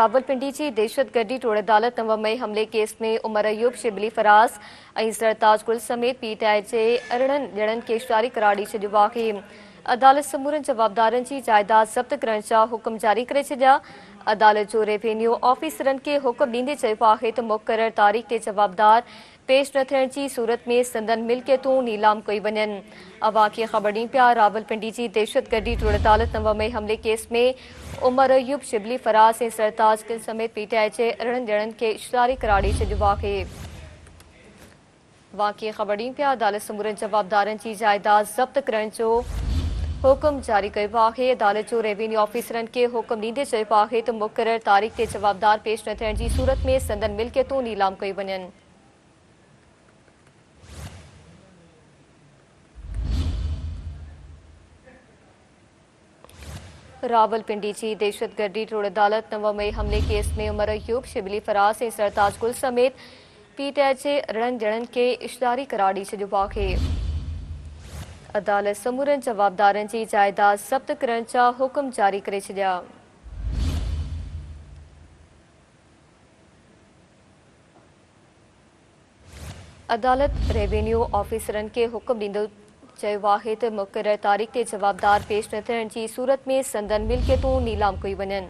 रावलपिंडी जी दहशतगर्दी टोड़ अदालत 9 मई हमले केस में उमर अयूब शिबली फराज ऐं सरताज गुल समेत पीटीआई जे 18 ॼणनि खे गिरफ़्तारी करार ॾेई छॾियो आहे। अदालत समूरनि जवाबदारनि जी जायदाद ज़ब्त करण जा हुकुम जारी करे छॾिया। अदालत जो रेवेन्यू ऑफिसरनि खे हुकुम ॾींदे चयो आहे त मुक़रर तारीख़ ते जवाबदार पेश न थियण जी सूरत में संदन मिल्कियतूं नीलाम कई वञनि। अवां खे ख़बर ॾियूं पिया रावलपिंडी जी दहशतगर्दी टोड़ अदालत 9 मई हमले केस में उमर अयूब शिबली फराज ऐं सरताज गिल समेत पीटीआई जे 18 ॼणनि खे गिरफ़्तारी करार ॾेई छॾियो आहे। अवां खे ख़बर ॾियूं पिया अदालत समूरनि जवाबदारनि जी जायदाद ज़ब्त करण जो हुकुम जारी कयो आहे। अदालत जो रेवेन्यू ऑफिसरनि खे हुकुम ॾींदे चयो आहे त मुक़रर तारीख़ ते जवाबदार पेश न थियण जी सूरत में संदन मिल्कियतूं नीलाम कई वञनि। रावलपिंडी जी दहशतगर्दी टोड़ अदालत 9 मई हमले केस में उमर अयूब शिबली फराज ऐं सरताज गुल समेत पीटीआई जे 18 ॼणनि खे गिरफ़्तारी करार ॾेई छॾियो आहे। अदालत समूरनि जवाबदारनि जी जायदाद ज़ब्त करण जा हुकुम जारी करे छॾिया। अदालत रेवेन्यू ऑफिसरनि खे हुकुम ॾींदो चयो आहे त मुक़रर तारीख़ ते जवाबदार पेश न थियण जी सूरत में संदन मिल्कियतूं नीलाम कई वञनि।